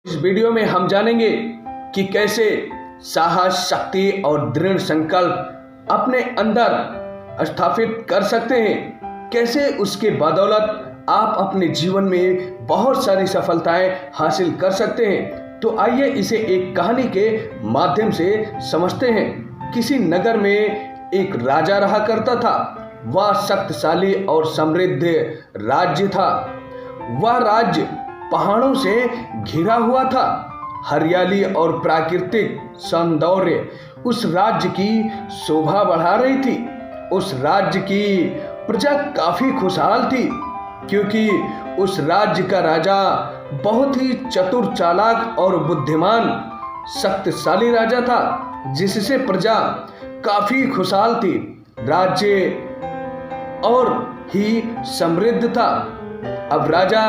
इस वीडियो में हम जानेंगे कि कैसे साहस, शक्ति और दृढ़ संकल्प अपने अंदर स्थापित कर सकते हैं। कैसे उसके बदौलत आप अपने जीवन में बहुत सारी सफलताएं हासिल कर सकते हैं। तो आइए इसे एक कहानी के माध्यम से समझते हैं। किसी नगर में एक राजा रहा करता था। वह शक्तिशाली और समृद्ध राज्य था। वह राज्य पहाड़ों से घिरा हुआ था। हरियाली और प्राकृतिक सौंदर्य उस राज्य की शोभा बढ़ा रही थी। उस राज्य की प्रजा काफी खुशहाल थी, क्योंकि उस राज्य का राजा बहुत ही चतुर, चालाक और बुद्धिमान शक्तिशाली राजा था, जिससे प्रजा काफी खुशहाल थी। राज्य और ही समृद्ध था। अब राजा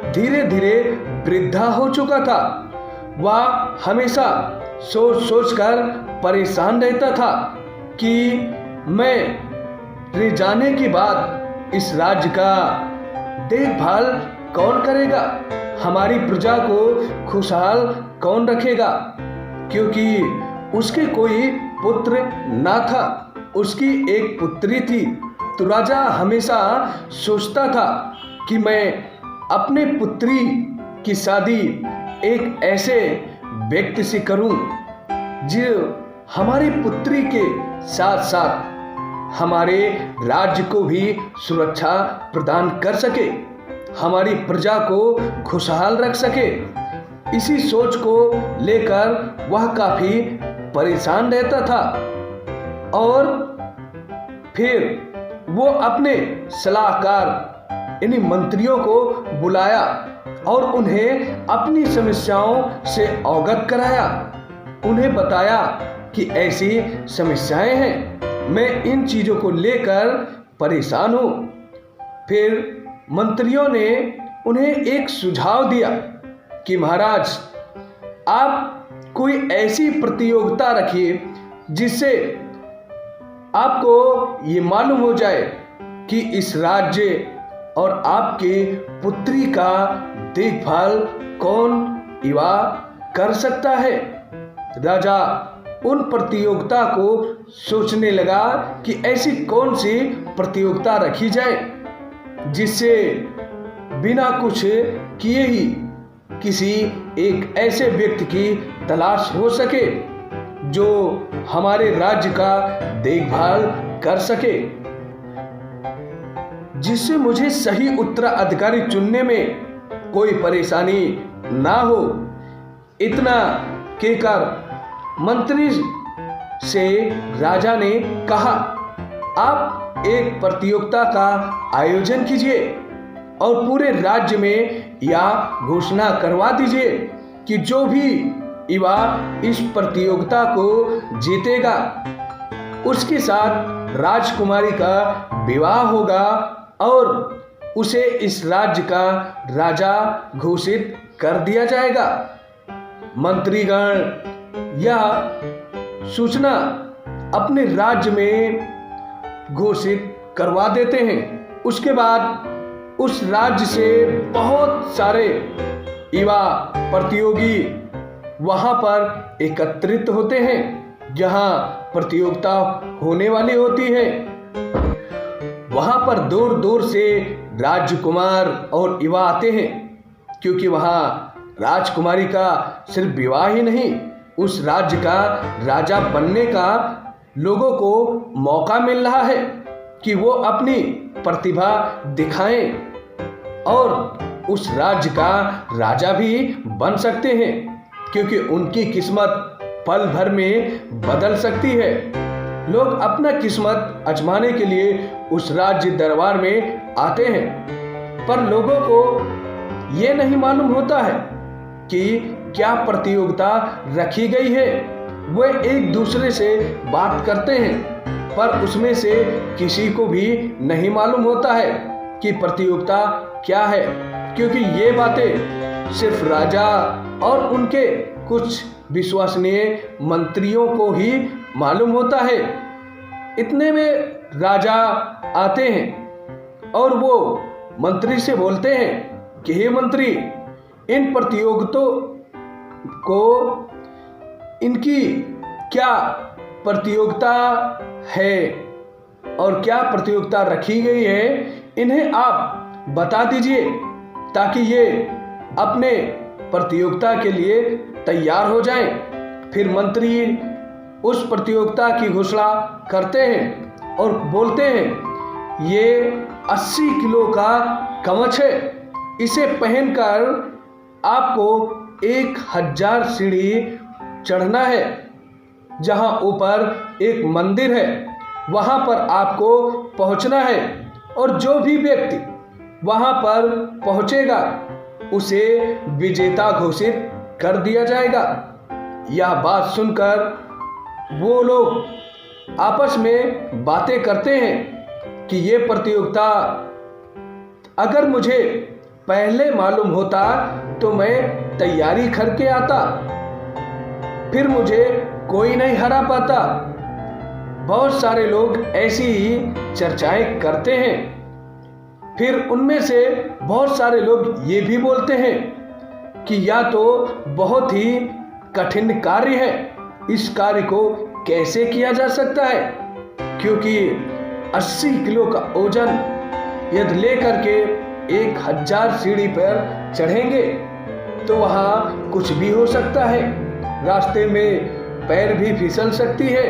धीरे धीरे वृद्धा हो चुका था। वह हमेशा सोच सोच कर परेशान रहता था कि मेरे जाने के बाद इस राज्य का देखभाल कौन करेगा, हमारी प्रजा को खुशहाल कौन रखेगा, क्योंकि उसके कोई पुत्र ना था। उसकी एक पुत्री थी। तो राजा हमेशा सोचता था कि मैं अपने पुत्री की शादी एक ऐसे व्यक्ति से करूं जो हमारी पुत्री के साथ साथ हमारे राज्य को भी सुरक्षा प्रदान कर सके, हमारी प्रजा को खुशहाल रख सके। इसी सोच को लेकर वह काफी परेशान रहता था। और फिर वो अपने सलाहकार यानी मंत्रियों को बुलाया और उन्हें अपनी समस्याओं से अवगत कराया। उन्हें बताया कि ऐसी समस्याएं हैं, मैं इन चीजों को लेकर परेशान हूं। फिर मंत्रियों ने उन्हें एक सुझाव दिया कि महाराज, आप कोई ऐसी प्रतियोगिता रखिए जिससे आपको ये मालूम हो जाए कि इस राज्य और आपके पुत्री का देखभाल कौन युवा कर सकता है। राजा उन प्रतियोगिता को सोचने लगा कि ऐसी कौन सी प्रतियोगिता रखी जाए जिससे बिना कुछ किए ही किसी एक ऐसे व्यक्ति की तलाश हो सके जो हमारे राज्य का देखभाल कर सके, जिससे मुझे सही उत्तराधिकारी चुनने में कोई परेशानी ना हो। इतना कहकर मंत्री से राजा ने कहा, आप एक प्रतियोगिता का आयोजन कीजिए और पूरे राज्य में यह घोषणा करवा दीजिए कि जो भी युवा इस प्रतियोगिता को जीतेगा उसके साथ राजकुमारी का विवाह होगा और उसे इस राज्य का राजा घोषित कर दिया जाएगा। मंत्रीगण यह सूचना अपने राज्य में घोषित करवा देते हैं। उसके बाद उस राज्य से बहुत सारे युवा प्रतियोगी वहां पर एकत्रित होते हैं जहां प्रतियोगिता होने वाली होती है। वहां पर दूर दूर से राजकुमार और युवा आते हैं, क्योंकि वहां राजकुमारी का सिर्फ विवाह ही नहीं, उस राज्य का राजा बनने का लोगों को मौका मिल रहा है कि वो अपनी प्रतिभा दिखाएं और उस राज्य का राजा भी बन सकते हैं, क्योंकि उनकी किस्मत पल भर में बदल सकती है। लोग अपना किस्मत आजमाने के लिए उस राज्य दरबार में आते हैं, पर लोगों को ये नहीं मालूम होता है कि क्या प्रतियोगिता रखी गई है। वे एक दूसरे से बात करते हैं, पर उसमें से किसी को भी नहीं मालूम होता है कि प्रतियोगिता क्या है, क्योंकि ये बातें सिर्फ राजा और उनके कुछ विश्वसनीय मंत्रियों को ही मालूम होता है। इतने में राजा आते हैं और वो मंत्री से बोलते हैं कि हे मंत्री, इन को इनकी क्या प्रतियोगिता है और क्या प्रतियोगिता रखी गई है, इन्हें आप बता दीजिए ताकि ये अपने प्रतियोगिता के लिए तैयार हो जाएं। फिर मंत्री उस प्रतियोगिता की घोषणा करते हैं और बोलते हैं, ये 80 किलो का कवच है, इसे पहनकर आपको 1000 सीढ़ी चढ़ना है। जहां ऊपर एक मंदिर है वहां पर आपको पहुंचना है और जो भी व्यक्ति वहां पर पहुंचेगा उसे विजेता घोषित कर दिया जाएगा। यह बात सुनकर वो लोग आपस में बातें करते हैं कि ये प्रतियोगिता अगर मुझे पहले मालूम होता तो मैं तैयारी करके आता, फिर मुझे कोई नहीं हरा पाता। बहुत सारे लोग ऐसी ही चर्चाएं करते हैं। फिर उनमें से बहुत सारे लोग ये भी बोलते हैं कि यह तो बहुत ही कठिन कार्य है, इस कार्य को कैसे किया जा सकता है, क्योंकि 80 किलो का ओजन यदि लेकर के 1000 सीढ़ी पर चढ़ेंगे तो वहाँ कुछ भी हो सकता है, रास्ते में पैर भी फिसल सकती है,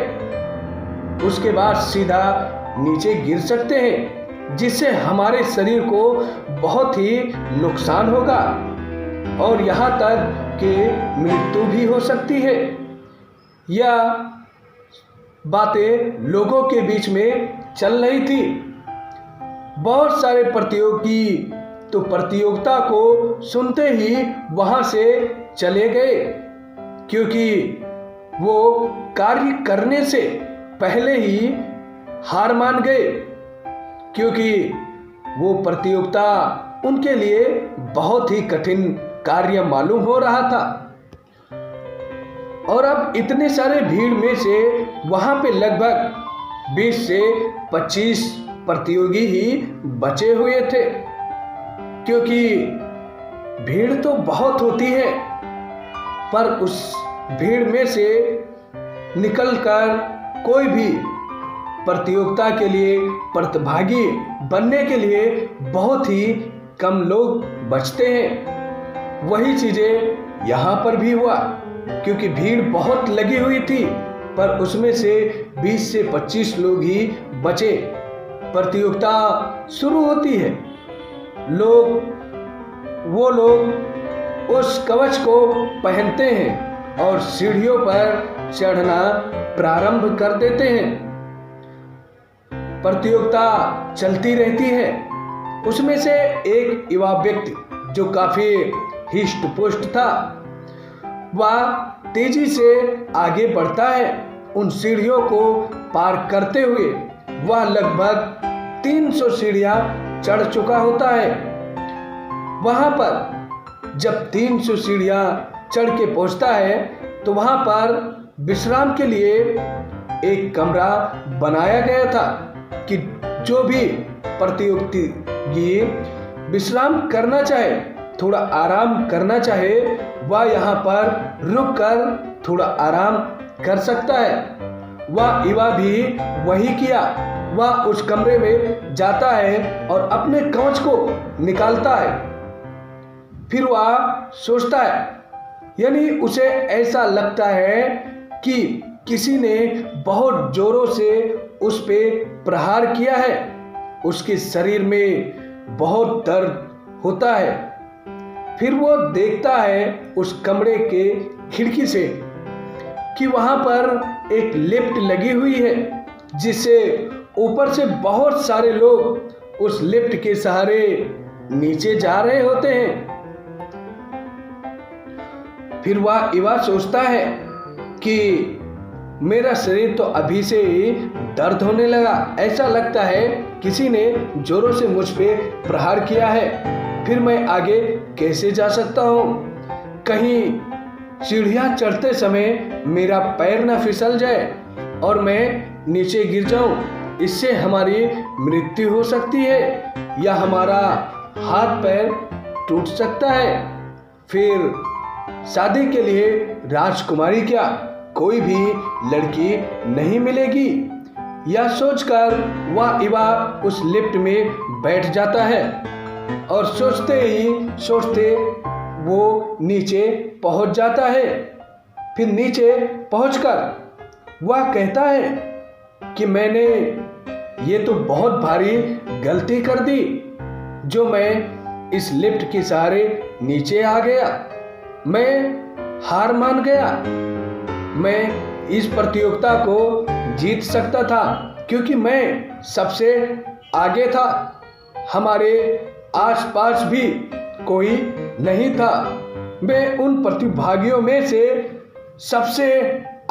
उसके बाद सीधा नीचे गिर सकते हैं, जिससे हमारे शरीर को बहुत ही नुकसान होगा और यहाँ तक कि मृत्यु भी हो सकती है। यह बातें लोगों के बीच में चल रही थी। बहुत सारे प्रतियोगी तो प्रतियोगिता को सुनते ही वहां से चले गए, क्योंकि वो कार्य करने से पहले ही हार मान गए, क्योंकि वो प्रतियोगिता उनके लिए बहुत ही कठिन कार्य मालूम हो रहा था। और अब इतने सारे भीड़ में से वहां पे लगभग 20 से 25 प्रतियोगी ही बचे हुए थे, क्योंकि भीड़ तो बहुत होती है, पर उस भीड़ में से निकलकर कोई भी प्रतियोगिता के लिए प्रतिभागी बनने के लिए बहुत ही कम लोग बचते हैं। वही चीजें यहाँ पर भी हुआ, क्योंकि भीड़ बहुत लगी हुई थी, पर उसमें से 20 से 25 लोग ही बचे। प्रतियोगिता शुरू होती है, वो लोग उस कवच को पहनते हैं और सीढ़ियों पर चढ़ना प्रारंभ कर देते हैं। प्रतियोगिता चलती रहती है। उसमें से एक युवा व्यक्ति जो काफी हिष्ट पुष्ट था, वह तेजी से आगे बढ़ता है। उन सीढ़ियों को पार करते हुए वह लगभग 300 सीढ़ियां चढ़ चुका होता है। वहां पर जब 300 सीढ़ियां चढ़ के पहुंचता है तो वहां पर विश्राम के लिए एक कमरा बनाया गया था कि जो भी प्रतियोगी विश्राम करना चाहे, थोड़ा आराम करना चाहे, वह यहाँ पर रुककर थोड़ा आराम कर सकता है। वह युवा भी वही किया। वह उस कमरे में जाता है और अपने कवच को निकालता है। फिर वह सोचता है, यानी उसे ऐसा लगता है कि किसी ने बहुत जोरों से उस पे प्रहार किया है। उसके शरीर में बहुत दर्द होता है। फिर वो देखता है उस कमरे के खिड़की से कि वहां पर एक लिफ्ट लगी हुई है, जिससे ऊपर से बहुत सारे लोग उस लिफ्ट के सहारे नीचे जा रहे होते हैं। फिर वह युवा सोचता है कि मेरा शरीर तो अभी से ही दर्द होने लगा, ऐसा लगता है किसी ने जोरों से मुझ पे प्रहार किया है। फिर मैं आगे कैसे जा सकता हूँ? कहीं सीढ़ियाँ चढ़ते समय मेरा पैर न फिसल जाए और मैं नीचे गिर जाऊँ, इससे हमारी मृत्यु हो सकती है या हमारा हाथ पैर टूट सकता है। फिर शादी के लिए राजकुमारी क्या कोई भी लड़की नहीं मिलेगी। यह सोचकर वह युवा उस लिफ्ट में बैठ जाता है और सोचते ही सोचते वो नीचे पहुंच जाता है। फिर नीचे पहुंचकर वह कहता है कि मैंने ये तो बहुत भारी गलती कर दी जो मैं इस लिफ्ट के सहारे नीचे आ गया। मैं हार मान गया। मैं इस प्रतियोगिता को जीत सकता था क्योंकि मैं सबसे आगे था। हमारे आसपास भी कोई नहीं था। मैं उन प्रतिभागियों में से सबसे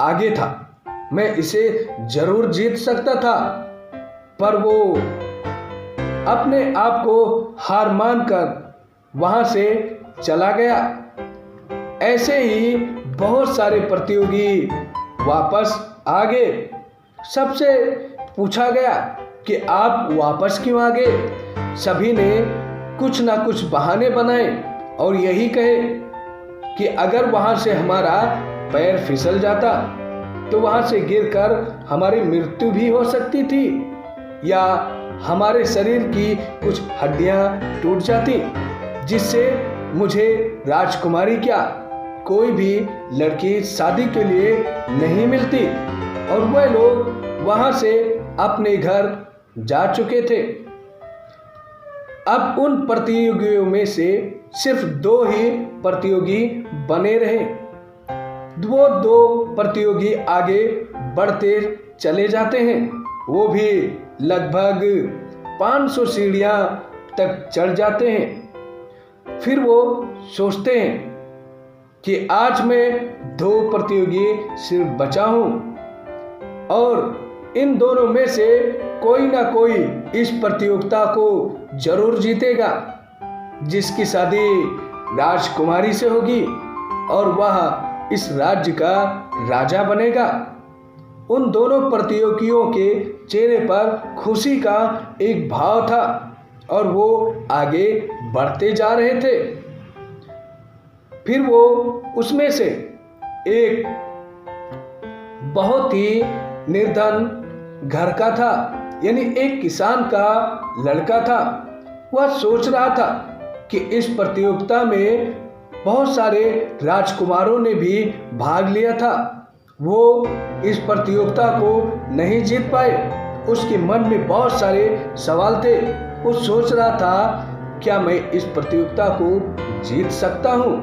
आगे था। मैं इसे जरूर जीत सकता था, पर वो अपने आप को हार मानकर वहां से चला गया। ऐसे ही बहुत सारे प्रतियोगी वापस आ गए। सबसे पूछा गया कि आप वापस क्यों आ गए। सभी ने कुछ ना कुछ बहाने बनाए और यही कहे कि अगर वहां से हमारा पैर फिसल जाता तो वहां से गिरकर हमारी मृत्यु भी हो सकती थी या हमारे शरीर की कुछ हड्डियां टूट जाती, जिससे मुझे राजकुमारी क्या कोई भी लड़की शादी के लिए नहीं मिलती। और वह लोग वहां से अपने घर जा चुके थे। अब उन प्रतियोगियों में से सिर्फ 2 ही प्रतियोगी बने रहे। वो 2 प्रतियोगी आगे बढ़ते चले जाते हैं। वो भी लगभग 500 सीढ़ियां तक चढ़ जाते हैं। फिर वो सोचते हैं कि आज मैं 2 प्रतियोगी सिर्फ बचा हूं और इन दोनों में से कोई ना कोई इस प्रतियोगिता को जरूर जीतेगा, जिसकी शादी राजकुमारी से होगी और वह इस राज्य का राजा बनेगा। उन दोनों प्रतियोगियों के चेहरे पर खुशी का एक भाव था और वो आगे बढ़ते जा रहे थे। फिर वो उसमें से एक बहुत ही निर्धन घर का था, यानी एक किसान का लड़का था। वह सोच रहा था कि इस प्रतियोगिता में बहुत सारे राजकुमारों ने भी भाग लिया था। वो इस प्रतियोगिता को नहीं जीत पाए। उसके मन में बहुत सारे सवाल थे। वो सोच रहा था, क्या मैं इस प्रतियोगिता को जीत सकता हूँ?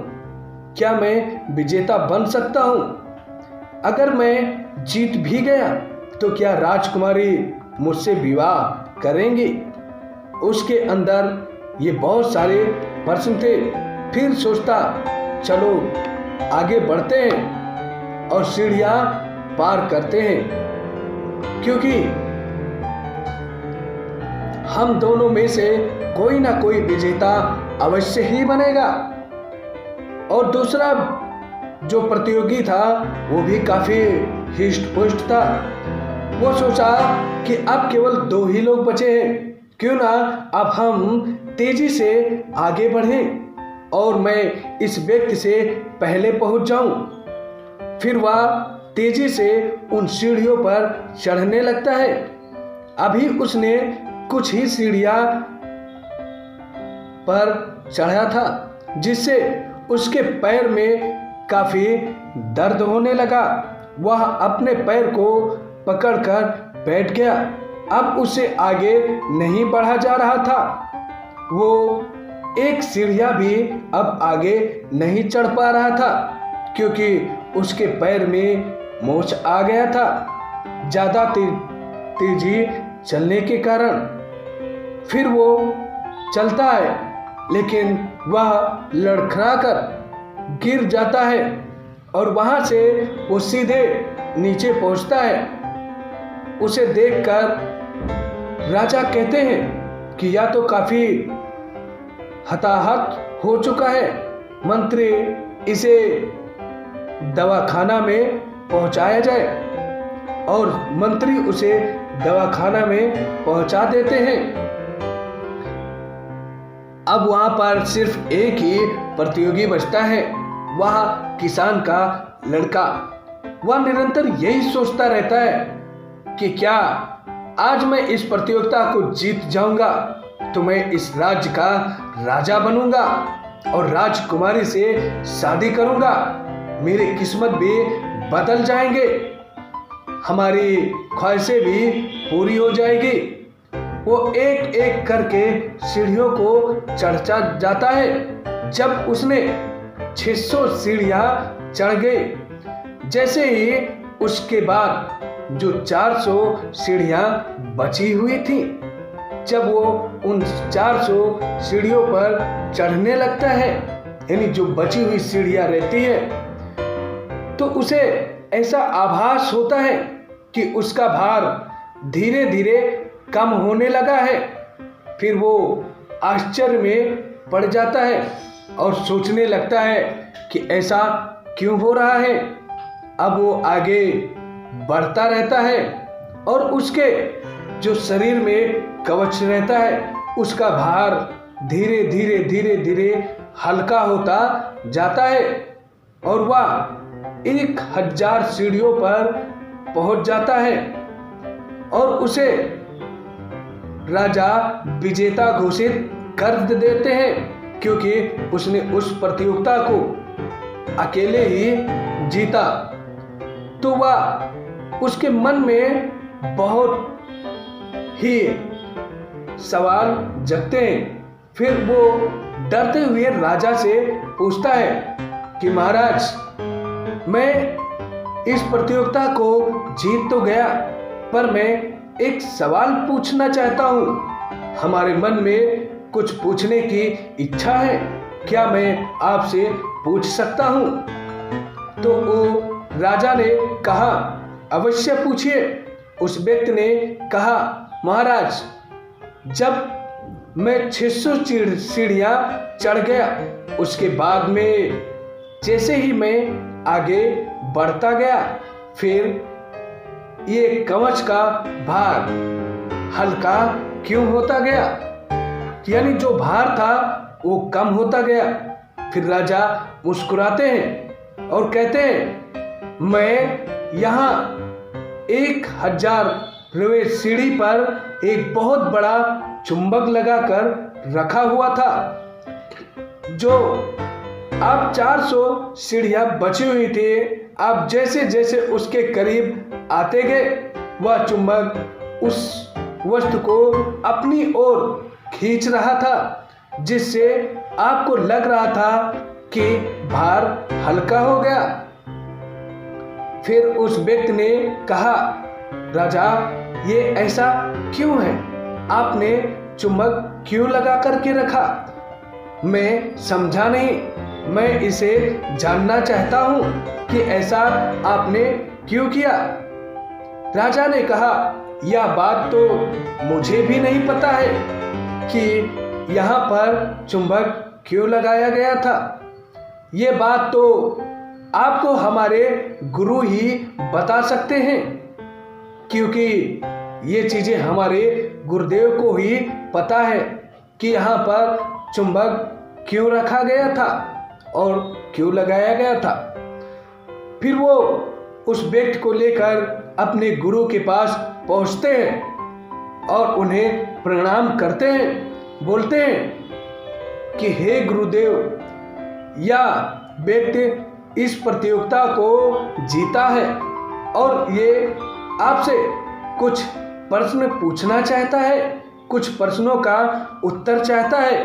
क्या मैं विजेता बन सकता हूँ? अगर मैं जीत भी गया तो क्या राजकुमारी मुझसे विवाह करेंगी? उसके अंदर ये बहुत सारे प्रश्न थे। फिर सोचता, चलो आगे बढ़ते हैं और सीढ़ियां पार करते हैं, क्योंकि हम दोनों में से कोई ना कोई विजेता अवश्य ही बनेगा। और दूसरा जो प्रतियोगी था वो भी काफी हिष्ट पुष्ट था। वो सोचा कि अब केवल 2 ही लोग बचे हैं, क्यों ना अब हम तेजी से आगे बढ़ें और मैं इस व्यक्ति से पहले पहुंच जाऊं। फिर वह तेजी से उन सीढ़ियों पर चढ़ने लगता है। अभी उसने कुछ ही सीढ़ियां पर चढ़ा था, जिससे उसके पैर में काफी दर्द होने लगा। वह अपने पैर को पकड़कर बैठ गया। अब उसे आगे नहीं बढ़ा जा रहा था। वो एक सीढ़ियां भी अब आगे नहीं चढ़ पा रहा था, क्योंकि उसके पैर में मोच आ गया था ज्यादा तेजी चलने के कारण। फिर वो चलता है, लेकिन वह लड़खड़ाकर गिर जाता है और वहां से वो सीधे नीचे पहुंचता है। उसे देखकर राजा कहते हैं कि या तो काफी हताहत हो चुका है, मंत्री इसे दवाखाना में पहुंचाया जाए। और मंत्री उसे दवाखाना में पहुंचा देते हैं। अब वहां पर सिर्फ एक ही प्रतियोगी बचता है। वह किसान का लड़का, वह निरंतर यही सोचता रहता है कि क्या आज मैं इस प्रतियोगिता को जीत जाऊंगा तो मैं इस राज्य का राजा बनूंगा और राजकुमारी से शादी करूंगा, मेरी किस्मत भी बदल जाएंगे, हमारी ख्वाहिशें भी पूरी हो जाएगी। वो एक एक करके सीढ़ियों को चढ़ता जाता है। जब उसने 600 सीढ़ियां चढ़ गई, जैसे ही उसके बाद जो 400 सीढ़ियां बची हुई थी, जब वो उन 400 सीढ़ियों पर चढ़ने लगता है, यानी जो बची हुई सीढ़ियां रहती है, तो उसे ऐसा आभास होता है कि उसका भार धीरे धीरे कम होने लगा है। फिर वो आश्चर्य में पड़ जाता है और सोचने लगता है कि ऐसा क्यों हो रहा है। अब वो आगे बढ़ता रहता है और उसके जो शरीर में कवच रहता है, उसका भार धीरे धीरे धीरे धीरे हल्का होता जाता है और वह 1000 सीढ़ियों पर पहुंच जाता है और उसे राजा विजेता घोषित कर देते हैं, क्योंकि उसने उस प्रतियोगिता को अकेले ही जीता। तो वह उसके मन में बहुत ही सवाल जगते हैं। फिर वो डरते हुए राजा से पूछता है कि महाराज, मैं इस प्रतियोगिता को जीत तो गया, पर मैं एक सवाल पूछना चाहता हूँ। हमारे मन में कुछ पूछने की इच्छा है, क्या मैं आपसे पूछ सकता हूँ? तो वो राजा ने कहा, अवश्य पूछिए। उस व्यक्ति ने कहा, महाराज, जब मैं 600 सीढ़ियां चढ़ गया, उसके बाद में जैसे ही मैं आगे बढ़ता गया, फिर ये कवच का भार हल्का क्यों होता गया, यानी जो भार था वो कम होता गया। फिर राजा मुस्कुराते हैं और कहते हैं, मैं यहाँ 1000 सीढ़ी पर एक बहुत बड़ा चुंबक लगाकर रखा हुआ था। जो आप 400 सीढ़ियां बची हुई थी, आप जैसे जैसे उसके करीब आते गए, वह चुंबक उस वस्तु को अपनी ओर खींच रहा था, जिससे आपको लग रहा था कि भार हल्का हो गया। फिर उस व्यक्ति ने कहा, राजा, ये ऐसा क्यों है? आपने चुंबक क्यों लगा करके रखा? मैं समझा नहीं। मैं इसे जानना चाहता हूं कि ऐसा आपने क्यों किया। राजा ने कहा, यह बात तो मुझे भी नहीं पता है कि यहाँ पर चुंबक क्यों लगाया गया था। ये बात तो आपको हमारे गुरु ही बता सकते हैं, क्योंकि ये चीजें हमारे गुरुदेव को ही पता है कि यहाँ पर चुंबक क्यों रखा गया था और क्यों लगाया गया था। फिर वो उस व्यक्ति को लेकर अपने गुरु के पास पहुंचते हैं और उन्हें प्रणाम करते हैं। बोलते हैं कि हे गुरुदेव, यह व्यक्ति इस प्रतियोगिता को जीता है और ये आपसे कुछ प्रश्न पूछना चाहता है, कुछ प्रश्नों का उत्तर चाहता है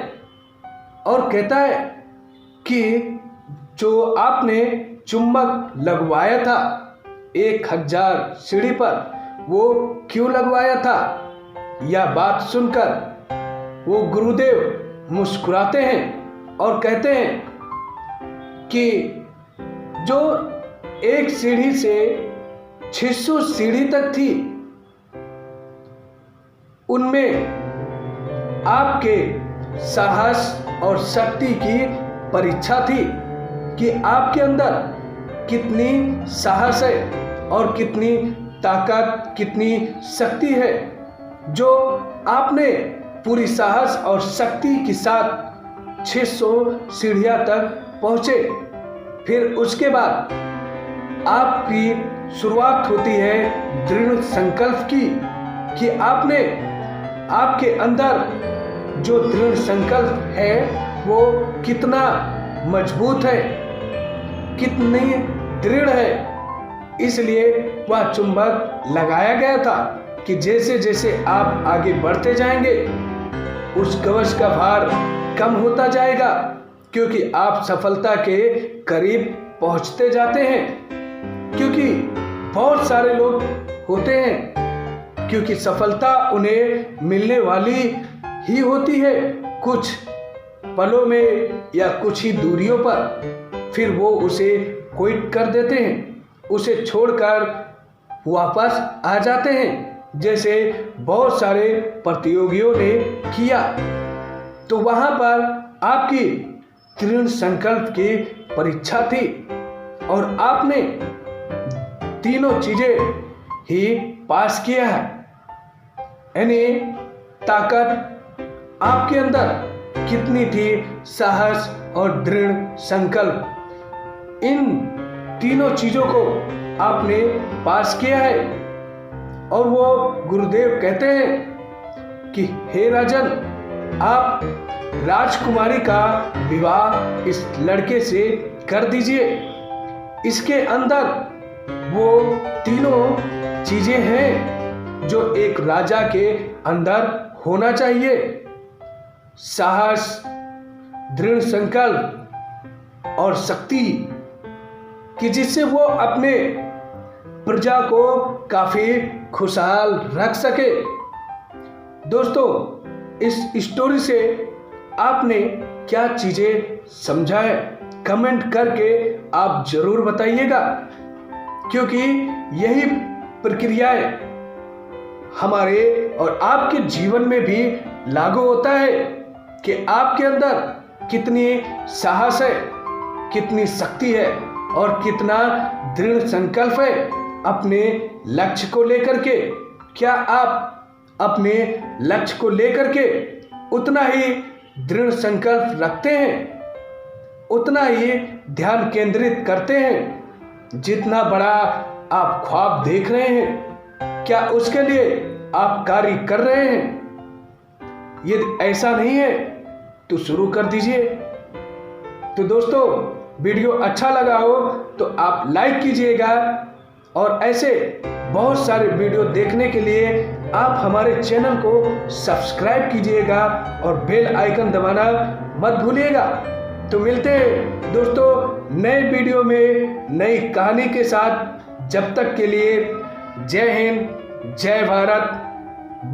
और कहता है कि जो आपने चुंबक लगवाया था 1000 सीढ़ी पर, वो क्यों लगवाया था। यह बात सुनकर वो गुरुदेव मुस्कुराते हैं और कहते हैं कि जो एक सीढ़ी से 600 सीढ़ी तक थी, उनमें आपके साहस और शक्ति की परीक्षा थी कि आपके अंदर कितनी साहस है और कितनी ताकत, कितनी शक्ति है, जो आपने पूरी साहस और शक्ति के साथ 600 सीढ़ियां तक पहुंचे। फिर उसके बाद आपकी शुरुआत होती है दृढ़ संकल्प की, कि आपके अंदर जो दृढ़ संकल्प है वो कितना मजबूत है, कितनी दृढ़ है। इसलिए वह चुंबक लगाया गया था कि जैसे जैसे आप आगे बढ़ते जाएंगे उस कवच का भार कम होता जाएगा, क्योंकि आप सफलता के करीब पहुंचते जाते हैं। क्योंकि बहुत सारे लोग होते हैं, क्योंकि सफलता उन्हें मिलने वाली ही होती है कुछ पलों में या कुछ ही दूरियों पर, फिर वो उसे क्विट कर देते हैं, उसे छोड़कर वापस आ जाते हैं, जैसे बहुत सारे प्रतियोगियों ने किया। तो वहां पर आपकी दृढ़ संकल्प की परीक्षा थी और आपने तीनों चीजें ही पास किया है। यानी ताकत आपके अंदर कितनी थी, साहस और दृढ़ संकल्प, इन तीनों चीजों को आपने पास किया है। और वो गुरुदेव कहते हैं कि हे राजन, आप राजकुमारी का विवाह इस लड़के से कर दीजिए। इसके अंदर वो तीनों चीजें हैं जो एक राजा के अंदर होना चाहिए: साहस, दृढ़ संकल्प और शक्ति, कि जिससे वो अपने प्रजा को काफी खुशहाल रख सके। दोस्तों, इस स्टोरी से आपने क्या चीजें समझा है, कमेंट करके आप जरूर बताइएगा, क्योंकि यही प्रक्रियाएं हमारे और आपके जीवन में भी लागू होता है कि आपके अंदर कितनी साहस है, कितनी शक्ति है और कितना दृढ़ संकल्प है अपने लक्ष्य को लेकर के। क्या आप अपने लक्ष्य को लेकर के उतना ही दृढ़ संकल्प रखते हैं, उतना ही ध्यान केंद्रित करते हैं जितना बड़ा आप ख्वाब देख रहे हैं? क्या उसके लिए आप कार्य कर रहे हैं? यदि ऐसा नहीं है तो शुरू कर दीजिए। तो दोस्तों, वीडियो अच्छा लगा हो तो आप लाइक कीजिएगा और ऐसे बहुत सारे वीडियो देखने के लिए आप हमारे चैनल को सब्सक्राइब कीजिएगा और बेल आइकन दबाना मत भूलिएगा। तो मिलते हैं दोस्तों नए वीडियो में नई कहानी के साथ। जब तक के लिए जय हिंद, जय भारत,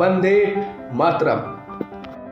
वंदे मातरम।